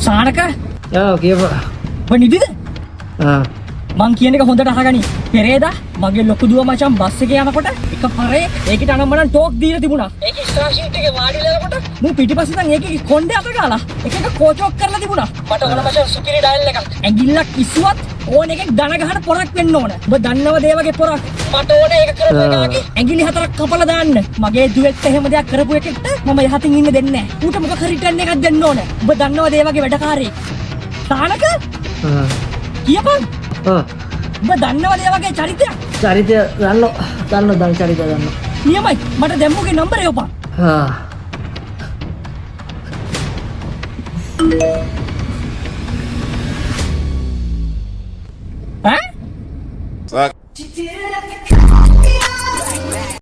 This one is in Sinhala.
සානක ඔව් කියපන්. ඔබ නිදිද? මං කියන එක හොඳට අහගනි. පෙරේදා මගේ ලොකු දුව මචං බස් එකේ යනකොට එක පරේ ඒකට අනම්මනම් ටෝක් දීලා තිබුණා. ඒකේ ස්ටාර් ෂීට් එකේ වාඩිලා යනකොට මූ පිටිපස්සෙන් ඒකේ කොණ්ඩේ අත ගාලා එක කෝචොක් කරලා තිබුණා. මට ඕන මචං සුපිරි ඩයල් එකක්. ඇඟිල්ලක් කිස්සුවත් ඕන එකෙක් දන ගහන පොරක් වෙන්න ඕන. ඔබ දන්නවද ඒ වගේ පොරක්? මට ඕන ඒක කරපු එකාගේ ඇඟිලි හතරක් කපලා දාන්න. මගේ දුවෙක්ට එහෙම දෙයක් කරපු එකෙක්ට මම යහතින් ඉන්න දෙන්නේ නැහැ. ඌට මොකක් හරි රිටර්න් එකක් දෙන්න ඕන. ඔබ දන්නවද ඒ වගේ වැඩකාරයෙක්? සානක කියපන්. ඔබ දන්නවද ඒ වගේ චරිතයක්? චරිතය දන්න චරිතය දන්න. නියමයි. මට දැම්මුගේ නම්බරය ඔපන්. ඈ?